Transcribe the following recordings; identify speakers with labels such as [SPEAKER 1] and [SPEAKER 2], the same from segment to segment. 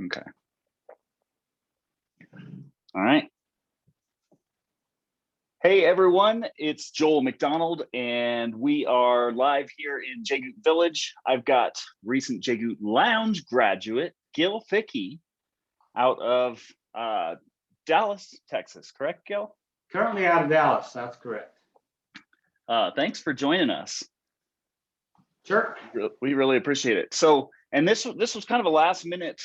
[SPEAKER 1] Okay. All right. Hey everyone, it's Joel McDonald, and we are live here in JGOOT Village. I've got recent JGOOT Lounge graduate Gil Ficke out of Dallas, Texas. Correct, Gil?
[SPEAKER 2] Currently out of Dallas, that's correct.
[SPEAKER 1] Thanks for joining us.
[SPEAKER 2] Sure.
[SPEAKER 1] We really appreciate it. So, and this was kind of a last minute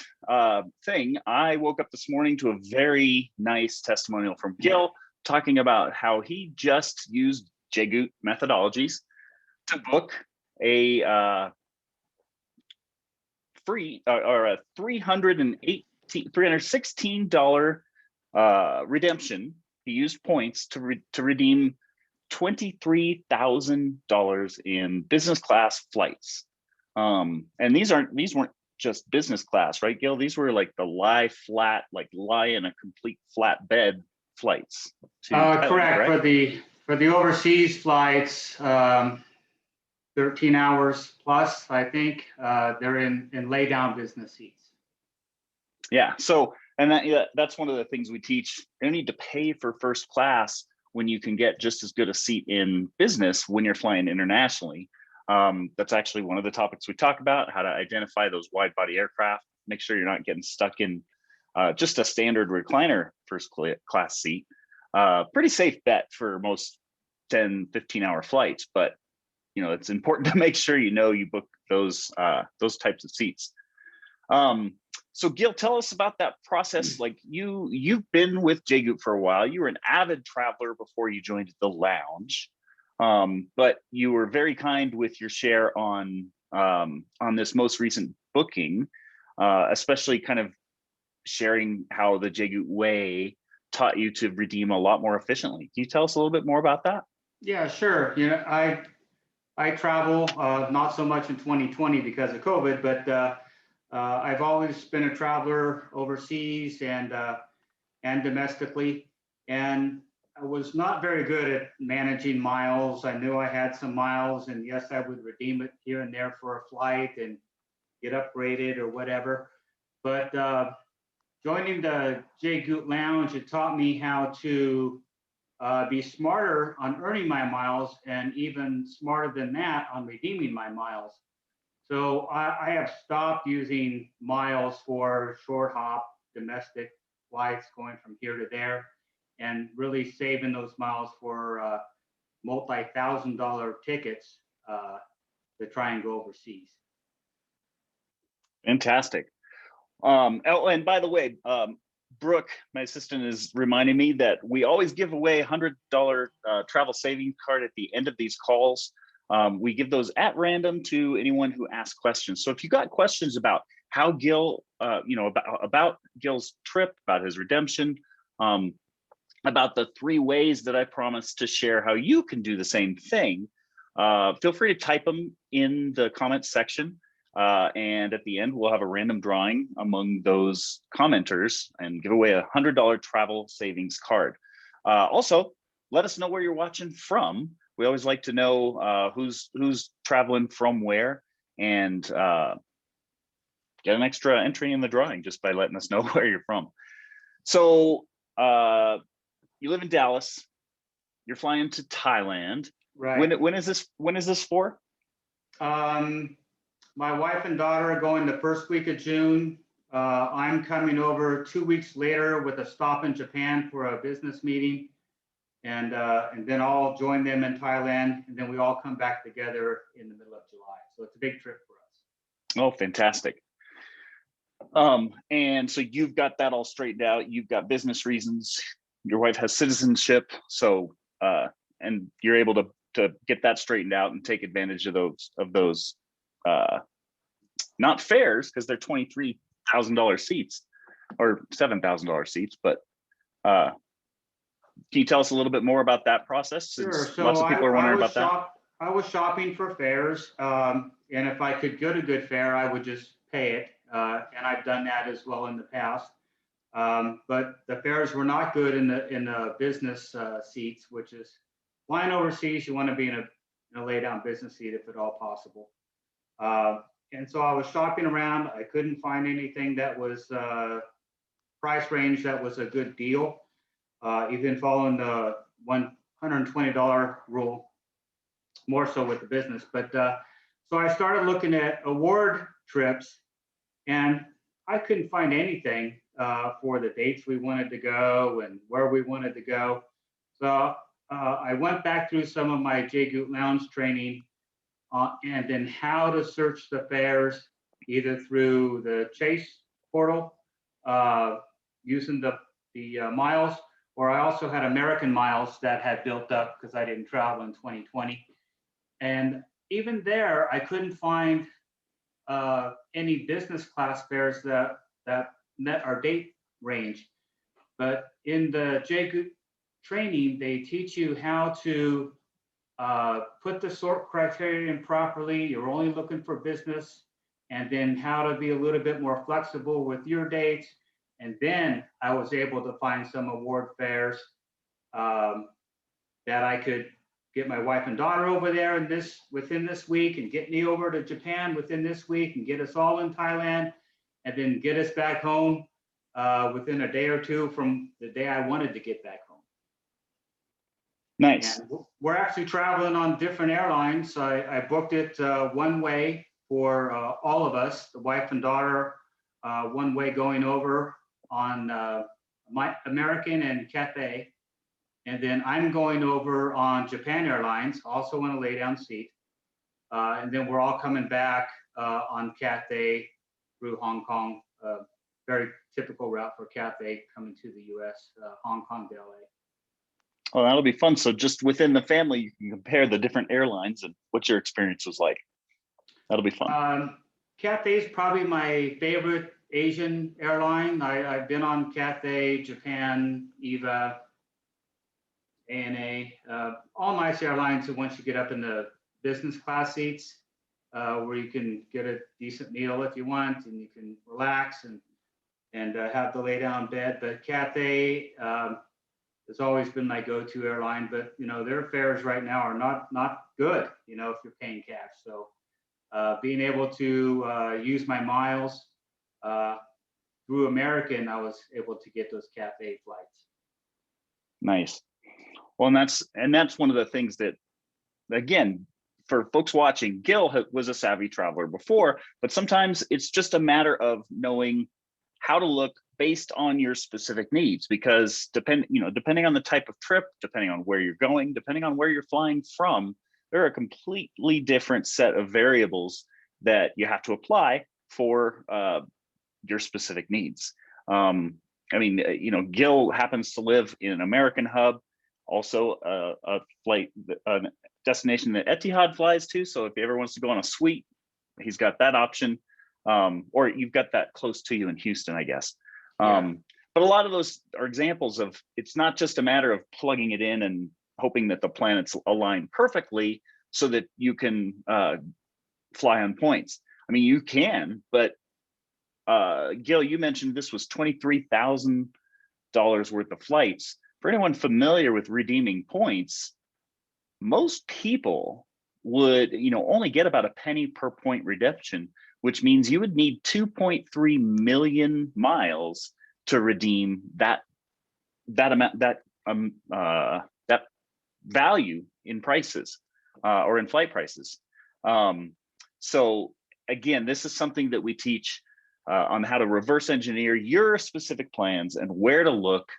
[SPEAKER 1] thing. I woke up this morning to a very nice testimonial from Gil talking about how he just used JGOOT methodologies to book a free or a $316 redemption. He used points to redeem $23,000 in business class flights. And these weren't just business class, right, Gil? These were like the lie in a complete flat bed flights.
[SPEAKER 2] Correct. For the overseas flights, 13 hours plus, I think, they're in lay down business seats.
[SPEAKER 1] Yeah. So, and that's one of the things we teach. You don't need to pay for first class when you can get just as good a seat in business when you're flying internationally. That's actually one of the topics we talk about, how to identify those wide body aircraft, make sure you're not getting stuck in just a standard recliner first class seat. Pretty safe bet for most 10, 15-hour flights, but it's important to make sure you book those types of seats. So Gil, tell us about that process. Like you've been with JGOOT for a while. You were an avid traveler before you joined the lounge, but you were very kind with your share on this most recent booking, especially kind of sharing how the JGOOT way taught you to redeem a lot more efficiently. Can you tell us a little bit more about that?
[SPEAKER 2] Yeah, sure. I travel, not so much in 2020 because of COVID, but I've always been a traveler overseas and domestically, and I was not very good at managing miles. I knew I had some miles, and yes, I would redeem it here and there for a flight and get upgraded or whatever. But joining the JGOOT Lounge, it taught me how to be smarter on earning my miles, and even smarter than that on redeeming my miles. So I have stopped using miles for short hop domestic flights going from here to there, and really saving those miles for multi-$1,000 tickets to try and go overseas.
[SPEAKER 1] Fantastic. And by the way, Brooke, my assistant, is reminding me that we always give away a $100 travel savings card at the end of these calls. We give those at random to anyone who asks questions. So if you got questions about how Gil, about Gil's trip, about his redemption, about the 3 ways that I promised to share how you can do the same thing, feel free to type them in the comments section. And at the end, we'll have a random drawing among those commenters and give away a $100 travel savings card. Also, let us know where you're watching from. We always like to know who's traveling from where, and get an extra entry in the drawing just by letting us know where you're from. So you live in Dallas. You're flying to Thailand.
[SPEAKER 2] Right.
[SPEAKER 1] When is this for?
[SPEAKER 2] My wife and daughter are going the first week of June. I'm coming over 2 weeks later with a stop in Japan for a business meeting. And then I'll join them in Thailand, and then we all come back together in the middle of July. So it's a big trip for us.
[SPEAKER 1] Oh, fantastic. And so you've got that all straightened out. You've got business reasons. Your wife has citizenship. So, and you're able to get that straightened out and take advantage of those not fares, because they're $23,000 seats or $7,000 seats, but can you tell us a little bit more about that process?
[SPEAKER 2] Sure. So
[SPEAKER 1] lots of people are wondering about that.
[SPEAKER 2] I was shopping for fares, and if I could get a good fare, I would just pay it, and I've done that as well in the past. But the fares were not good in the business seats, which is flying overseas. You want to be in a lay down business seat if at all possible. And so I was shopping around. I couldn't find anything that was price range that was a good deal, even following the $120 rule, more so with the business. But so I started looking at award trips, and I couldn't find anything for the dates we wanted to go and where we wanted to go. So I went back through some of my JGOOT Lounge training and then how to search the fares either through the Chase portal using the miles, or I also had American miles that had built up because I didn't travel in 2020. And even there, I couldn't find any business class fares that met our date range. But in the JGOOT training, they teach you how to put the sort criteria in properly. You're only looking for business, and then how to be a little bit more flexible with your dates. And then I was able to find some award fares that I could get my wife and daughter over there within this week, and get me over to Japan within this week, and get us all in Thailand, and then get us back home within a day or two from the day I wanted to get back home.
[SPEAKER 1] Nice.
[SPEAKER 2] And we're actually traveling on different airlines. I booked it one way for all of us, the wife and daughter, one way going over on my American and Cathay. And then I'm going over on Japan Airlines, also in a lay down seat. And then we're all coming back on Cathay through Hong Kong. Very typical route for Cathay coming to the US, Hong Kong to LA.
[SPEAKER 1] Well, that'll be fun. So just within the family, you can compare the different airlines and what your experience was like. That'll be fun.
[SPEAKER 2] Cathay is probably my favorite Asian airline. I've been on Cathay, Japan, EVA, ANA, all nice airlines. And once you get up in the business class seats, where you can get a decent meal if you want, and you can relax and have the lay down bed. But Cathay has always been my go-to airline. But their fares right now are not good. If you're paying cash. So being able to use my miles through American, I was able to get those Cathay flights.
[SPEAKER 1] Nice. Well, and that's one of the things that, again, for folks watching, Gil was a savvy traveler before, but sometimes it's just a matter of knowing how to look based on your specific needs, because depending on the type of trip, depending on where you're going, depending on where you're flying from, there are a completely different set of variables that you have to apply for your specific needs. Gil happens to live in an American hub, also a destination that Etihad flies to. So if he ever wants to go on a suite, he's got that option, or you've got that close to you in Houston, I guess. Yeah. But a lot of those are examples of, it's not just a matter of plugging it in and hoping that the planets align perfectly so that you can fly on points. I mean, you can, but Gil, you mentioned this was $23,000 worth of flights. For anyone familiar with redeeming points, most people would, only get about a penny per point redemption, which means you would need 2.3 million miles to redeem that amount, that value in prices or in flight prices. So again, this is something that we teach on how to reverse engineer your specific plans and where to look,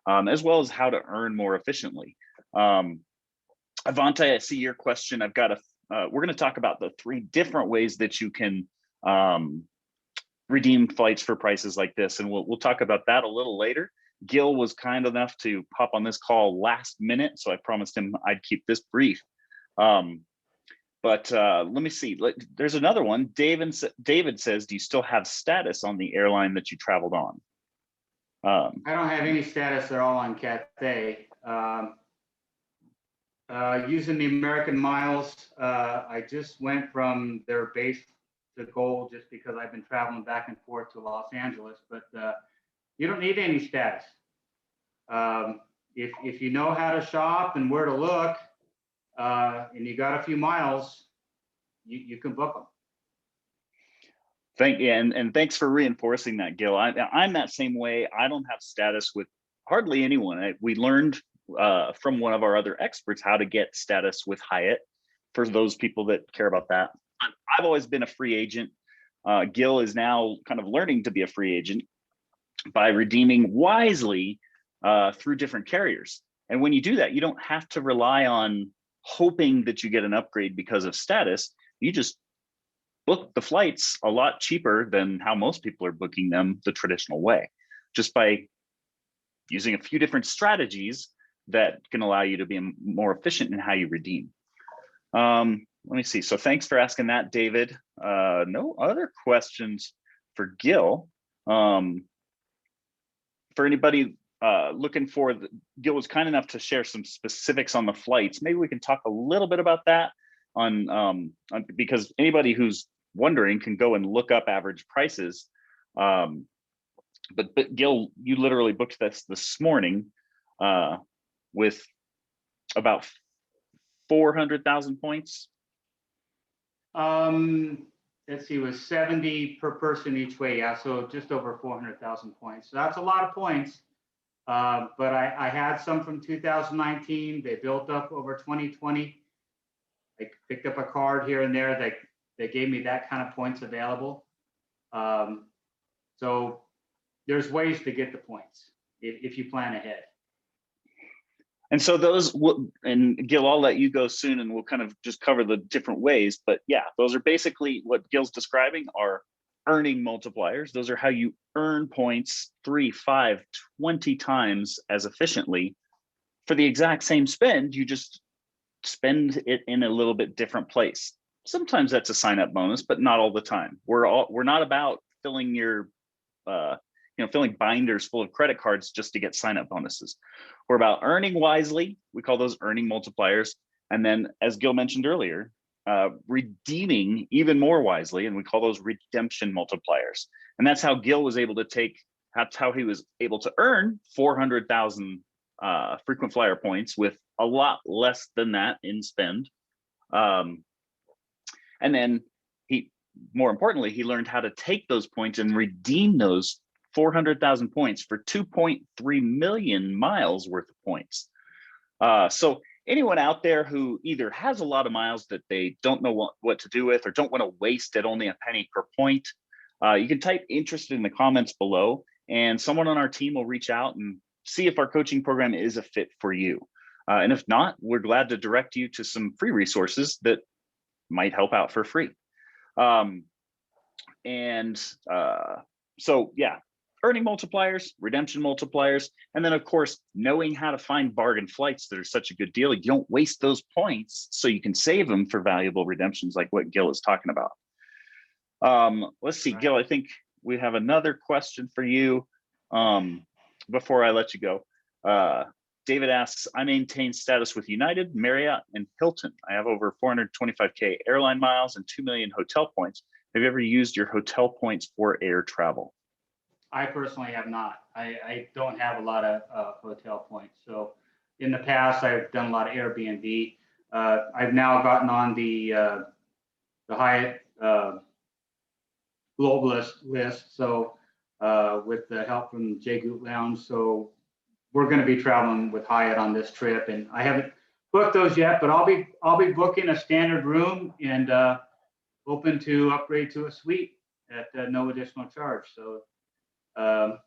[SPEAKER 1] as well as how to earn more efficiently. Avante, I see your question. I've got we're going to talk about the 3 different ways that you can redeem flights for prices like this, and we'll talk about that a little later. Gil was kind enough to pop on this call last minute, so I promised him I'd keep this brief. But let me see. There's another one. David says, do you still have status on the airline that you traveled on?
[SPEAKER 2] I don't have any status at all on Cathay. Using the American miles, I just went from their base to goal just because I've been traveling back and forth to Los Angeles, but you don't need any status. If you know how to shop and where to look, and you got a few miles, you can book them.
[SPEAKER 1] Thank you, and thanks for reinforcing that, Gil. I'm that same way. I don't have status with hardly anyone. We learned from one of our other experts how to get status with Hyatt for those people that care about that. I've always been a free agent. Gil is now kind of learning to be a free agent by redeeming wisely through different carriers. And when you do that, you don't have to rely on hoping that you get an upgrade because of status. You just book the flights a lot cheaper than how most people are booking them the traditional way, just by using a few different strategies that can allow you to be more efficient in how you redeem. Let me see. So thanks for asking that, David. No other questions for Gil. For anybody looking for, Gil was kind enough to share some specifics on the flights. Maybe we can talk a little bit about that because anybody who's wondering can go and look up average prices. But Gil, you literally booked this morning with about 400,000 points.
[SPEAKER 2] Let's see, it was 70 per person each way. Yeah, so just over 400,000 points. So that's a lot of points. But I had some from 2019. They built up over 2020. I picked up a card here and there that gave me that kind of points available. So there's ways to get the points if you plan ahead.
[SPEAKER 1] And so those, and Gil, I'll let you go soon and we'll kind of just cover the different ways. But yeah, those are basically what Gil's describing are earning multipliers. Those are how you earn points 3, 5, 20 times as efficiently for the exact same spend. You just spend it in a little bit different place. Sometimes that's a sign-up bonus, but not all the time. We're not about filling your filling binders full of credit cards just to get sign-up bonuses. We're about earning wisely. We call those earning multipliers. And then, as Gil mentioned earlier, redeeming even more wisely, and we call those redemption multipliers. And that's how Gil was able to that's how he was able to earn 400,000 frequent flyer points with a lot less than that in spend. And then more importantly, he learned how to take those points and redeem those 400,000 points for 2.3 million miles worth of points. So anyone out there who either has a lot of miles that they don't know what to do with or don't want to waste at only a penny per point, you can type interested in the comments below and someone on our team will reach out and see if our coaching program is a fit for you. And if not, we're glad to direct you to some free resources that might help out for free. So yeah, earning multipliers, redemption multipliers, and then of course, knowing how to find bargain flights that are such a good deal. You don't waste those points so you can save them for valuable redemptions like what Gil is talking about. Let's see, Gil, I think we have another question for you before I let you go. David asks, I maintain status with United, Marriott, and Hilton. I have over 425K airline miles and 2 million hotel points. Have you ever used your hotel points for air travel?
[SPEAKER 2] I personally have not. I don't have a lot of hotel points. So in the past, I've done a lot of Airbnb. I've now gotten on the Hyatt globalist list. So with the help from JGOOT Lounge. So we're going to be traveling with Hyatt on this trip, and I haven't booked those yet, but I'll be booking a standard room and open to upgrade to a suite at no additional charge. So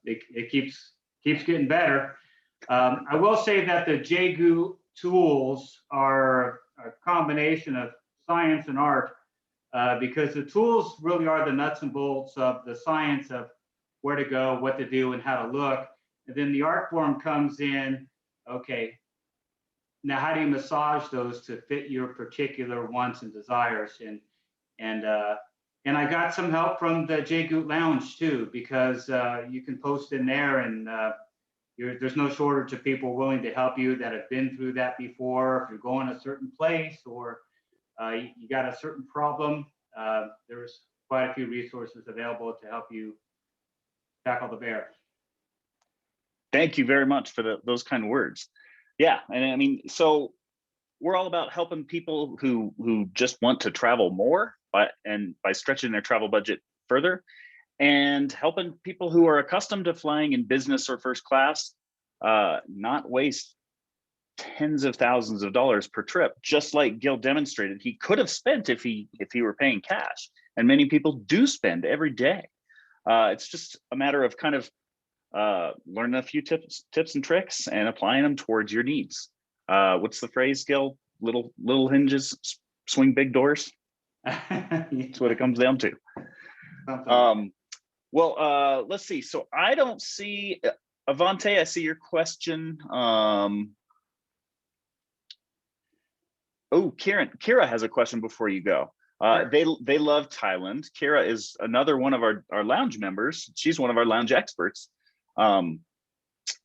[SPEAKER 2] it keeps getting better. I will say that the JGOOT tools are a combination of science and art because the tools really are the nuts and bolts of the science of where to go, what to do, and how to look. And then the art form comes in, okay, now how do you massage those to fit your particular wants and desires? And I got some help from the JGOOT Lounge too, because you can post in there and there's no shortage of people willing to help you that have been through that before. If you're going a certain place or you got a certain problem, there's quite a few resources available to help you tackle the bear.
[SPEAKER 1] Thank you very much for those kind of words. Yeah, and I mean, so we're all about helping people who just want to travel more, by stretching their travel budget further, and helping people who are accustomed to flying in business or first class not waste tens of thousands of dollars per trip, just like Gil demonstrated he could have spent if he were paying cash. And many people do spend every day. It's just a matter of kind of learning a few tips and tricks and applying them towards your needs. What's the phrase, Gil? Little hinges swing big doors. That's what it comes down to. Well, let's see. So I don't see Avante. I see your question. Oh, Kira has a question before you go. They love Thailand. Kira is another one of our lounge members. She's one of our lounge experts.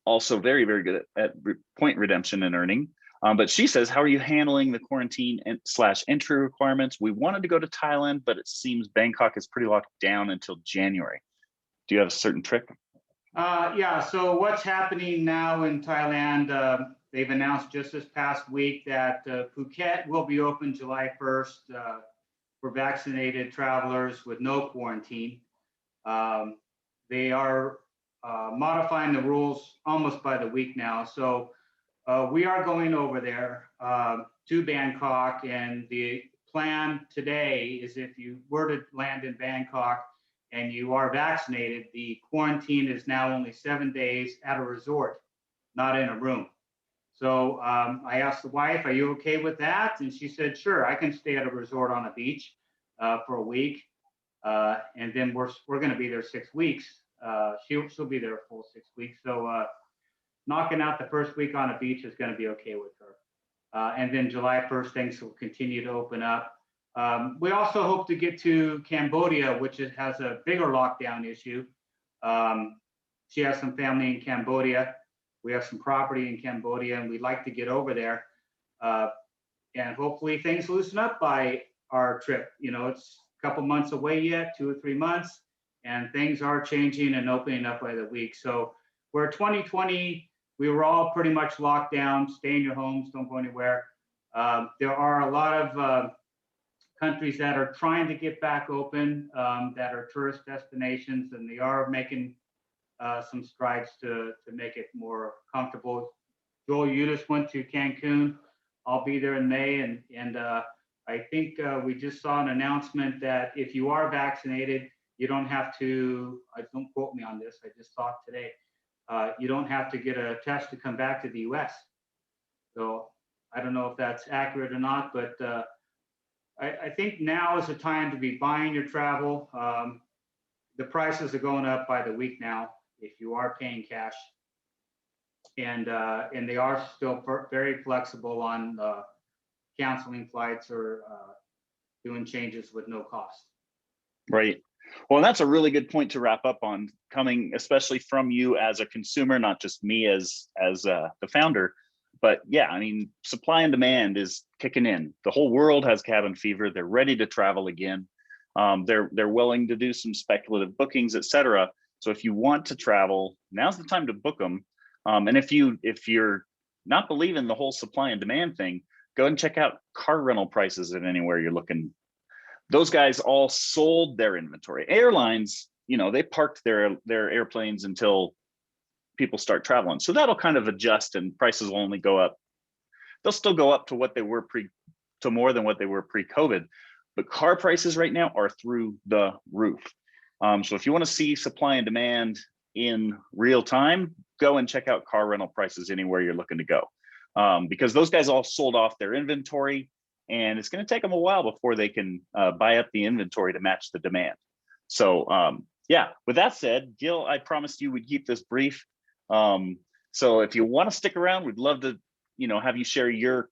[SPEAKER 1] Also very, very good at point redemption and earning. But she says, how are you handling the quarantine / entry requirements? We wanted to go to Thailand, but it seems Bangkok is pretty locked down until January. Do you have a certain trick?
[SPEAKER 2] Yeah, so what's happening now in Thailand, they've announced just this past week that Phuket will be open July 1st for vaccinated travelers with no quarantine. They are modifying the rules almost by the week now. So we are going over there to Bangkok, and the plan today is if you were to land in Bangkok and you are vaccinated, the quarantine is now only 7 days at a resort, not in a room. So I asked the wife, are you okay with that? And she said, sure, I can stay at a resort on a beach for a week. And then we're going to be there 6 weeks. She'll be there a full 6 weeks. So knocking out the first week on a beach is going to be okay with her. And then July 1st, things will continue to open up. We also hope to get to Cambodia, which has a bigger lockdown issue. She has some family in Cambodia. We have some property in Cambodia, and we'd like to get over there. And hopefully things loosen up by our trip. You know, it's a couple months away yet, 2 or 3 months, and things are changing and opening up by the week. So where 2020, we were all pretty much locked down, stay in your homes, don't go anywhere. There are a lot of countries that are trying to get back open, that are tourist destinations, and they are making some strides to make it more comfortable. Joel Udis went to Cancun. I'll be there in May, and I think we just saw an announcement that if you are vaccinated, you don't have to, don't quote me on this, I just saw it today, you don't have to get a test to come back to the US. So I don't know if that's accurate or not, but I think now is the time to be buying your travel. The prices are going up by the week now if you are paying cash, and they are still very flexible on canceling flights or doing changes with no cost.
[SPEAKER 1] Right. Well, that's a really good point to wrap up on, coming especially from you as a consumer, not just me as the founder. But yeah, I mean, supply and demand is kicking in. The whole world has cabin fever. They're ready to travel again. They're willing to do some speculative bookings, etc. So if you want to travel, now's the time to book them. And if you're not believing the whole supply and demand thing, go and check out car rental prices at anywhere you're looking. Those guys all sold their inventory. Airlines, you know, they parked their airplanes until people start traveling. So that'll kind of adjust, and prices will only go up. They'll still go up to what they were to more than what they were pre-COVID. But car prices right now are through the roof. So if you want to see supply and demand in real time, go and check out car rental prices anywhere you're looking to go. Because those guys all sold off their inventory, and it's going to take them a while before they can buy up the inventory to match the demand. So yeah, with that said, Gil, I promised you we'd keep this brief. So if you want to stick around, we'd love to, you know, have you share your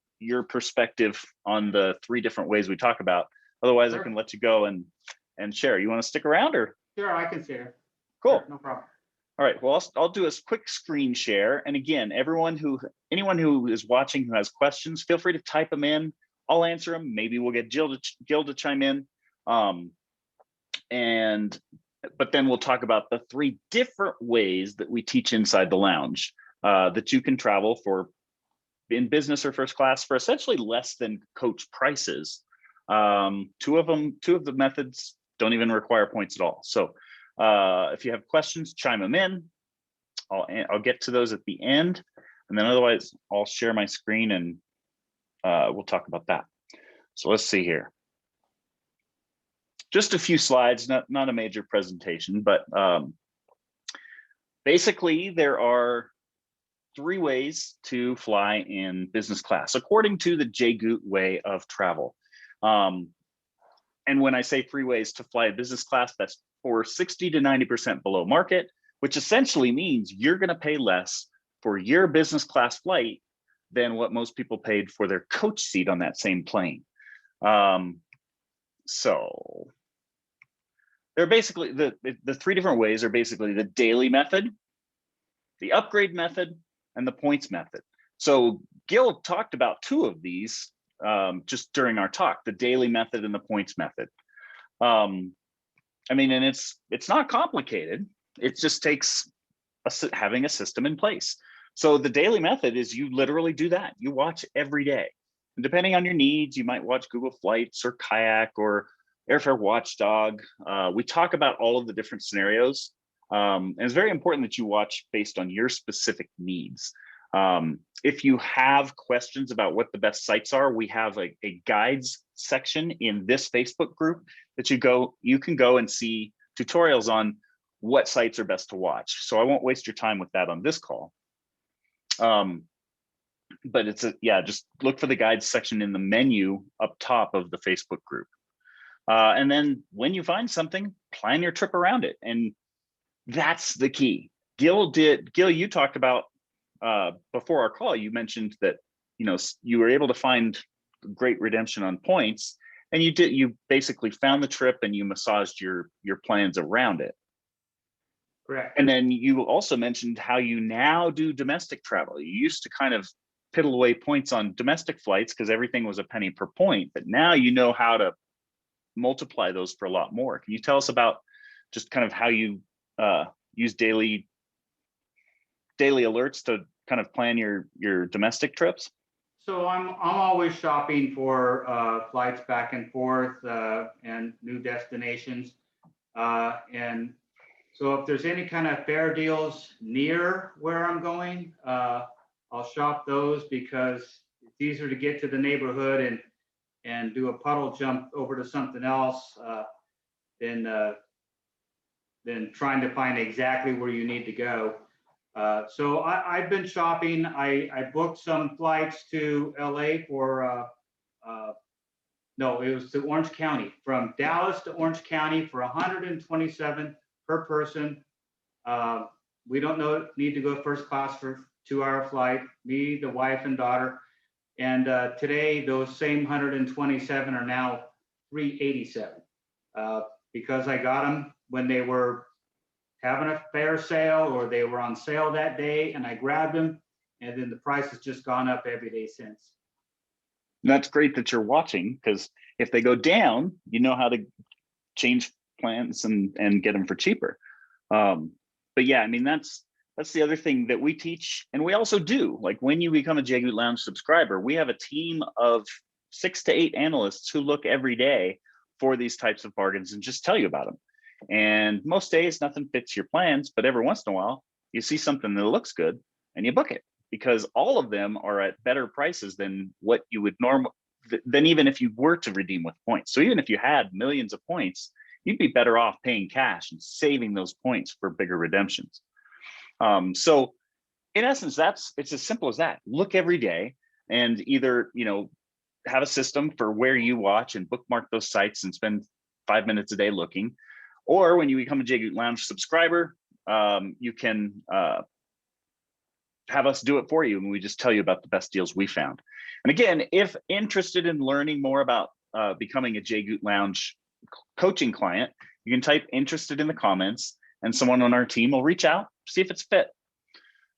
[SPEAKER 1] perspective on the 3 different ways we talk about. Otherwise, sure, I can let you go and share. You want to stick around, or?
[SPEAKER 2] Sure, I can share.
[SPEAKER 1] Cool.
[SPEAKER 2] Sure, no problem.
[SPEAKER 1] All right, well, I'll do a quick screen share. And again, anyone who is watching who has questions, feel free to type them in. I'll answer them. Maybe we'll get Gil to chime in. But then we'll talk about the 3 different ways that we teach inside the lounge that you can travel for in business or first class for essentially less than coach prices. Two of the methods don't even require points at all. So if you have questions, chime them in. I'll get to those at the end, and then otherwise I'll share my screen and we'll talk about that. So let's see here. Just a few slides, not a major presentation, but basically there are 3 ways to fly in business class, according to the JGOOT way of travel. And when I say 3 ways to fly business class, that's for 60 to 90% below market, which essentially means you're going to pay less for your business class flight than what most people paid for their coach seat on that same plane. So they're basically the 3 different ways are basically the daily method, the upgrade method, and the points method. So Gil talked about 2 of these just during our talk, the daily method and the points method. I mean, and it's not complicated. It just takes having a system in place. So the daily method is you literally do that. You watch every day. And depending on your needs, you might watch Google Flights or Kayak or Airfare Watchdog. We talk about all of the different scenarios. And it's very important that you watch based on your specific needs. If you have questions about what the best sites are, we have a guides section in this Facebook group that you can go and see tutorials on what sites are best to watch. So I won't waste your time with that on this call. But just look for the guides section in the menu up top of the Facebook group. And then when you find something, plan your trip around it. And that's the key. Gil, you talked about before our call, you mentioned that you were able to find great redemption on points, and you basically found the trip and you massaged your plans around it.
[SPEAKER 2] Correct.
[SPEAKER 1] And then you also mentioned how you now do domestic travel. You used to kind of piddle away points on domestic flights because everything was a penny per point, but now you know how to multiply those for a lot more. Can you tell us about just kind of how you use daily alerts to kind of plan your domestic trips?
[SPEAKER 2] So I'm always shopping for flights back and forth and new destinations. And so if there's any kind of fair deals near where I'm going, I'll shop those because it's easier to get to the neighborhood and do a puddle jump over to something else than trying to find exactly where you need to go. So I've been shopping. I booked some flights to LA for, no, it was to Orange County, from Dallas to Orange County for $127 per person. We don't need to go first class for 2-hour flight, me, the wife and daughter. And today those same 127 are now $387 because I got them when they were having a fair sale or they were on sale that day, and I grabbed them, and then the price has just gone up every day since.
[SPEAKER 1] And that's great that you're watching, because if they go down, you know how to change plans and get them for cheaper. But yeah, I mean, that's the other thing that we teach, and we also do. Like when you become a JGOOT Lounge subscriber, we have a team of 6 to 8 analysts who look every day for these types of bargains and just tell you about them. And most days nothing fits your plans, but every once in a while you see something that looks good and you book it, because all of them are at better prices than what you would than even if you were to redeem with points. So even if you had millions of points, you'd be better off paying cash and saving those points for bigger redemptions. So in essence, it's as simple as that. Look every day and either have a system for where you watch and bookmark those sites and spend 5 minutes a day looking. Or when you become a JGOOT Lounge subscriber, you can have us do it for you, and we just tell you about the best deals we found. And again, if interested in learning more about becoming a JGOOT Lounge coaching client, you can type "interested" in the comments, and someone on our team will reach out, see if it's fit.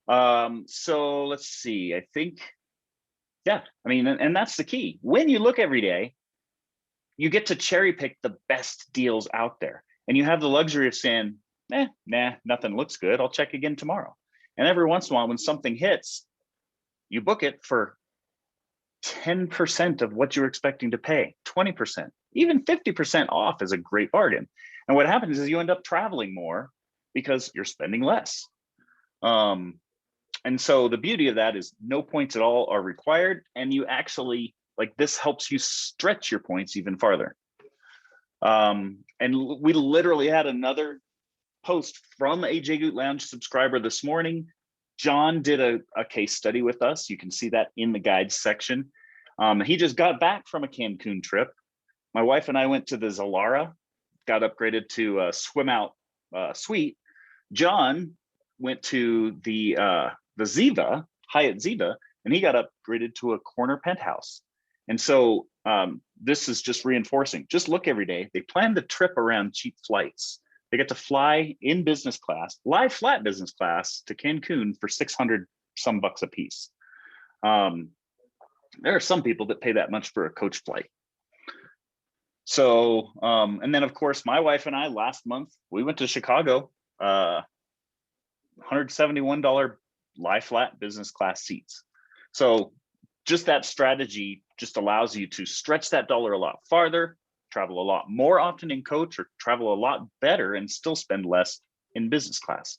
[SPEAKER 1] So let's see. I think, yeah, I mean, and that's the key. When you look every day, you get to cherry pick the best deals out there. And you have the luxury of saying, nah, nothing looks good. I'll check again tomorrow. And every once in a while, when something hits, you book it for 10% of what you're expecting to pay, 20%, even 50% off is a great bargain. And what happens is you end up traveling more because you're spending less. And so the beauty of that is no points at all are required. And you actually, like, this helps you stretch your points even farther. And we literally had another post from a JGOOT Lounge subscriber this morning. John did a case study with us. You can see that in the guides section. He just got back from a Cancun trip. My wife and I went to the Zilara, got upgraded to a swim out suite. John went to the Ziva, Hyatt Ziva, and he got upgraded to a corner penthouse. And so this is just reinforcing, just look every day. They plan the trip around cheap flights. They get to fly in business class, lie flat business class to Cancun for 600 some bucks a piece. There are some people that pay that much for a coach flight. So, and then of course, my wife and I last month, we went to Chicago, $171 lie flat business class seats. So just that strategy just allows you to stretch that dollar a lot farther, travel a lot more often in coach, or travel a lot better and still spend less in business class.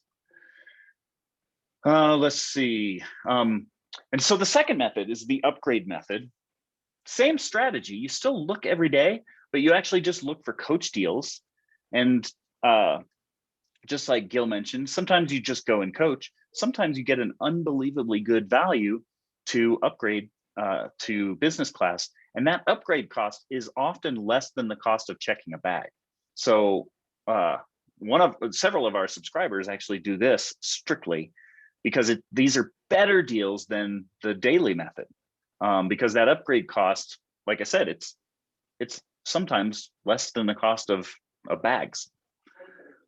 [SPEAKER 1] Let's see. And so the second method is the upgrade method. Same strategy. You still look every day, but you actually just look for coach deals. And just like Gil mentioned, sometimes you just go and coach. Sometimes you get an unbelievably good value to upgrade to business class. And that upgrade cost is often less than the cost of checking a bag. So several of our subscribers actually do this strictly because these are better deals than the daily method. Because that upgrade cost, like I said, it's sometimes less than the cost of bags.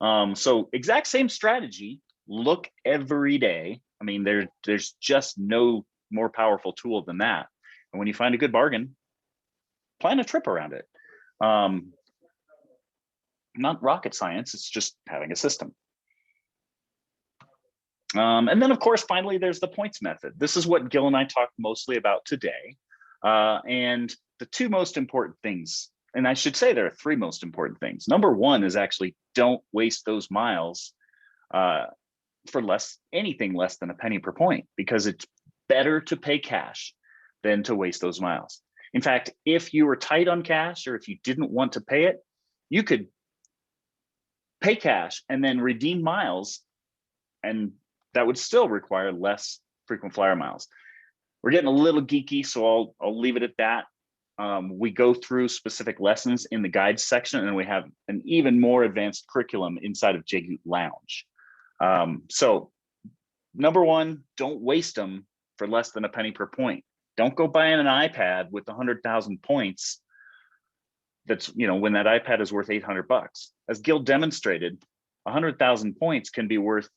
[SPEAKER 1] So exact same strategy, look every day. I mean, there's just no more powerful tool than that. And when you find a good bargain, plan a trip around it. Not rocket science, it's just having a system. And then of course, finally, there's the points method. This is what Gil and I talked mostly about today. And the two most important things, and I should say there are three most important things. Number one is actually don't waste those miles for anything less than a penny per point, because it's better to pay cash than to waste those miles. In fact, if you were tight on cash or if you didn't want to pay it, you could pay cash and then redeem miles, and that would still require less frequent flyer miles. We're getting a little geeky, so I'll leave it at that. We go through specific lessons in the guides section, and we have an even more advanced curriculum inside of JGOOT Lounge. So number one, don't waste them for less than a penny per point. Don't go buying an iPad with 100,000 points. That's, when that iPad is worth 800 bucks. As Gil demonstrated, 100,000 points can be worth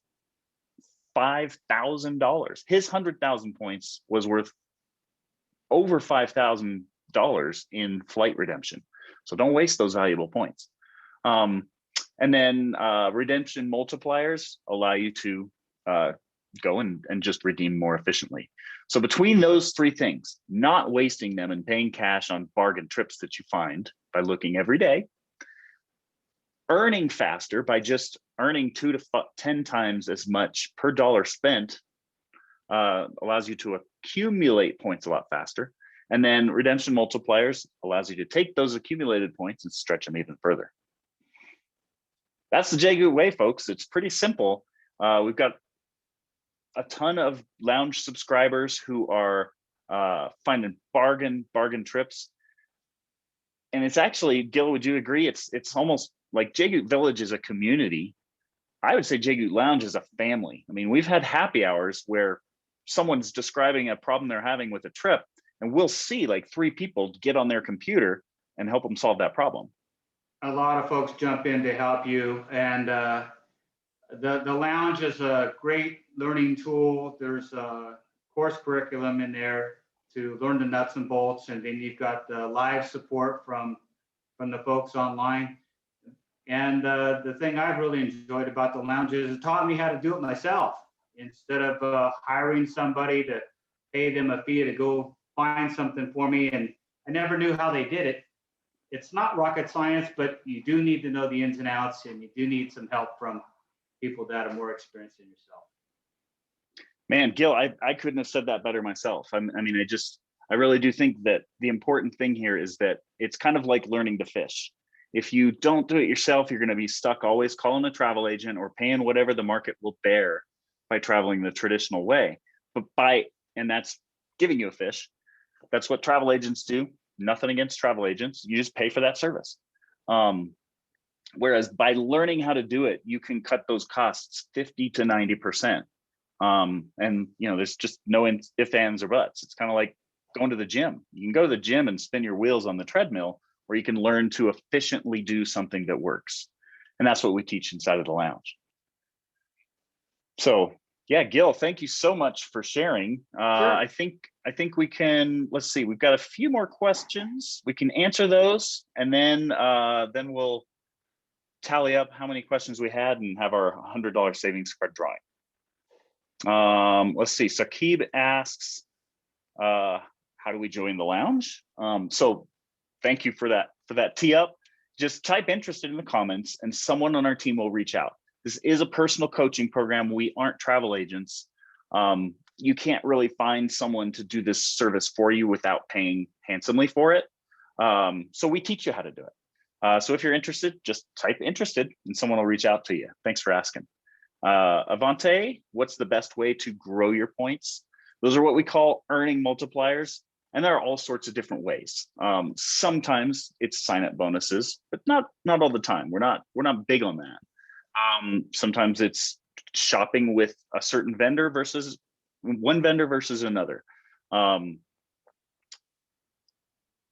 [SPEAKER 1] $5,000. His 100,000 points was worth over $5,000 in flight redemption. So don't waste those valuable points. And then redemption multipliers allow you to go and just redeem more efficiently. So between those three things, not wasting them and paying cash on bargain trips that you find by looking every day, earning faster by just earning 2 to 10 times as much per dollar spent, allows you to accumulate points a lot faster. And then redemption multipliers allows you to take those accumulated points and stretch them even further. That's the JGOOT way, folks. It's pretty simple. We've got a ton of lounge subscribers who are finding bargain trips. And it's actually, Gil, would you agree? It's almost like JGOOT Village is a community. I would say JGOOT Lounge is a family. I mean, we've had happy hours where someone's describing a problem they're having with a trip, and we'll see like 3 people get on their computer and help them solve that problem.
[SPEAKER 2] A lot of folks jump in to help you, and the lounge is a great learning tool. There's a course curriculum in there to learn the nuts and bolts, and then you've got the live support from the folks online. And the thing I've really enjoyed about the lounge is it taught me how to do it myself instead of hiring somebody to pay them a fee to go find something for me, and I never knew how they did it. It's not rocket science, but you do need to know the ins and outs, and you do need some help from people that are more experienced than yourself.
[SPEAKER 1] Man, Gil, I couldn't have said that better myself. I mean, I really do think that the important thing here is that it's kind of like learning to fish. If you don't do it yourself, you're going to be stuck always calling a travel agent or paying whatever the market will bear by traveling the traditional way. And that's giving you a fish. That's what travel agents do. Nothing against travel agents. You just pay for that service. Whereas by learning how to do it, you can cut those costs 50 to 90%. And there's just no ifs, ands, or buts. It's kind of like going to the gym. You can go to the gym and spin your wheels on the treadmill, or you can learn to efficiently do something that works. And that's what we teach inside of the lounge. So yeah, Gil, thank you so much for sharing.
[SPEAKER 2] Sure.
[SPEAKER 1] I think we can, let's see, we've got a few more questions. We can answer those, and then we'll tally up how many questions we had and have our $100 savings card drawing. Let's see. Saqib asks, how do we join the lounge? So thank you for that tee up. Just type interested in the comments and someone on our team will reach out. This is a personal coaching program. We aren't travel agents. You can't really find someone to do this service for you without paying handsomely for it. So we teach you how to do it. So if you're interested, just type interested and someone will reach out to you. Thanks for asking. Avante, what's the best way to grow your points? Those are what we call earning multipliers, and there are all sorts of different ways. Sometimes it's sign-up bonuses, but not all the time. We're not big on that. Sometimes it's shopping with a certain vendor versus one vendor versus another.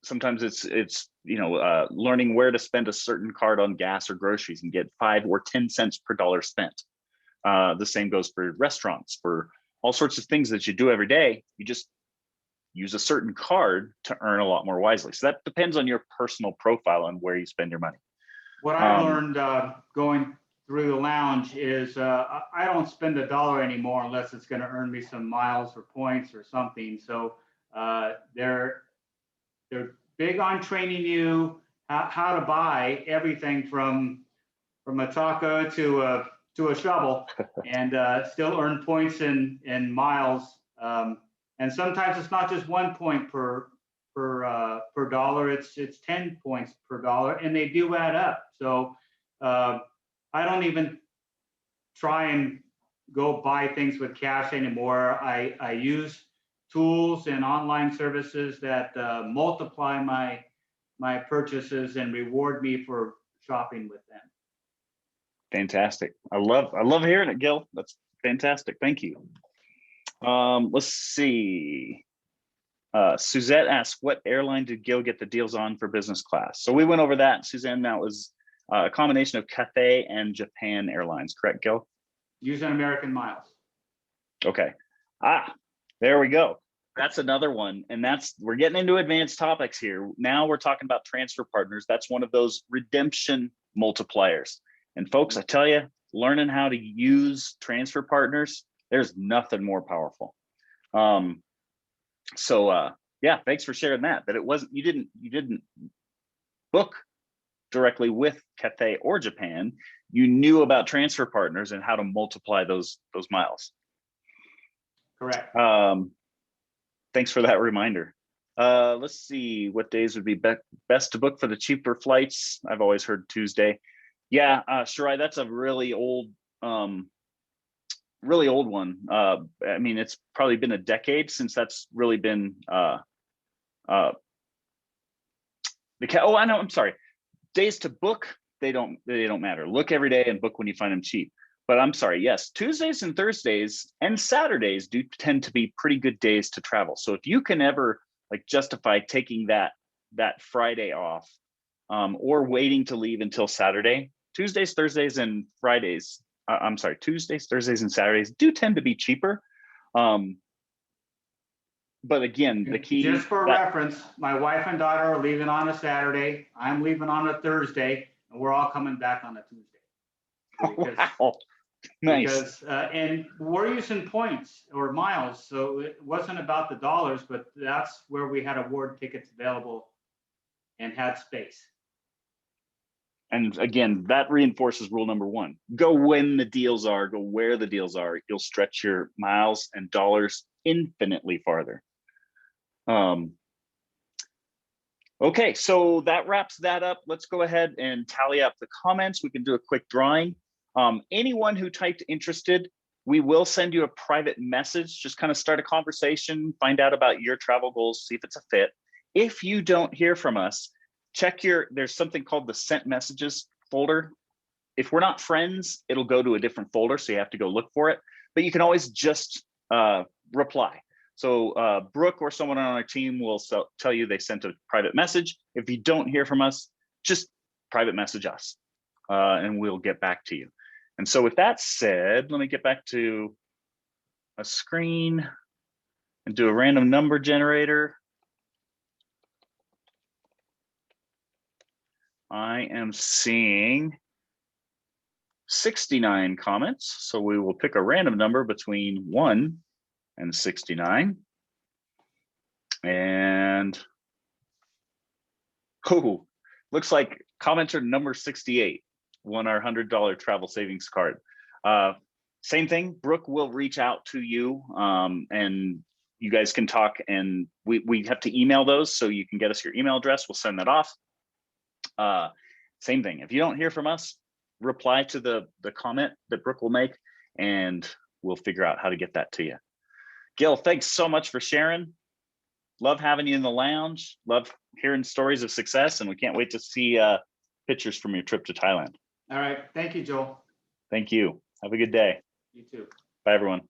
[SPEAKER 1] Sometimes it's learning where to spend a certain card on gas or groceries and get 5 or 10 cents per dollar spent. The same goes for restaurants, for all sorts of things that you do every day. You just use a certain card to earn a lot more wisely. So that depends on your personal profile and where you spend your money.
[SPEAKER 2] What I learned going through the lounge is I don't spend $1 anymore unless it's going to earn me some miles or points or something. So they're big on training you how to buy everything from a taco to a shovel and still earn points and miles. And sometimes it's not just 1 point per dollar, it's 10 points per dollar, and they do add up. So I don't even try and go buy things with cash anymore. I use tools and online services that multiply my purchases and reward me for shopping with them.
[SPEAKER 1] Fantastic. I love hearing it, Gil. That's fantastic. Thank you. Let's see. Suzette asked, what airline did Gil get the deals on for business class? So we went over that, Suzanne. That was a combination of Cathay and Japan Airlines, correct, Gil?
[SPEAKER 2] Using American miles.
[SPEAKER 1] Okay. There we go. That's another one. And we're getting into advanced topics here. Now we're talking about transfer partners. That's one of those redemption multipliers. And folks, I tell you, learning how to use transfer partners, there's nothing more powerful. Yeah, thanks for sharing that. That it wasn't, you didn't book directly with Cathay or Japan. You knew about transfer partners and how to multiply those miles.
[SPEAKER 2] Correct.
[SPEAKER 1] Thanks for that reminder. Let's see, what days would be best to book for the cheaper flights? I've always heard Tuesday. Yeah, Shirai, that's a really old one. I mean, it's probably been a decade since that's really been I know, I'm sorry. Days to book, they don't matter. Look every day and book when you find them cheap. But I'm sorry, yes, Tuesdays and Thursdays and Saturdays do tend to be pretty good days to travel. So if you can ever justify taking that Friday off or waiting to leave until Saturday, Tuesdays, Thursdays, and Fridays, Tuesdays, Thursdays, and Saturdays do tend to be cheaper. But again, the key—
[SPEAKER 2] just for reference, my wife and daughter are leaving on a Saturday. I'm leaving on a Thursday, and we're all coming back on a Tuesday.
[SPEAKER 1] Wow. Nice.
[SPEAKER 2] Because, and we're using points or miles, so it wasn't about the dollars, but that's where we had award tickets available and had space.
[SPEAKER 1] And again, that reinforces rule number one. Go when the deals are, go where the deals are. You'll stretch your miles and dollars infinitely farther. Okay, so that wraps that up. Let's go ahead and tally up the comments. We can do a quick drawing. Anyone who typed interested, we will send you a private message. Just kind of start a conversation, find out about your travel goals, see if it's a fit. If you don't hear from us, check there's something called the sent messages folder. If we're not friends, it'll go to a different folder, so you have to go look for it. But you can always just reply. So Brooke or someone on our team will tell you they sent a private message. If you don't hear from us, just private message us and we'll get back to you. And so with that said, let me get back to a screen and do a random number generator. I am seeing 69 comments. So we will pick a random number between 1 and 69. And oh, looks like commenter number 68 won our $100 travel savings card. Same thing, Brooke will reach out to you and you guys can talk, and we have to email those, so you can get us your email address. We'll send that off. Same thing, if you don't hear from us, reply to the comment that Brooke will make and we'll figure out how to get that to you. Gil, thanks so much for sharing. Love having you in the lounge. Love hearing stories of success, and we can't wait to see pictures from your trip to Thailand.
[SPEAKER 2] All right. Thank you, Joel.
[SPEAKER 1] Thank you. Have a good day.
[SPEAKER 2] You too.
[SPEAKER 1] Bye, everyone.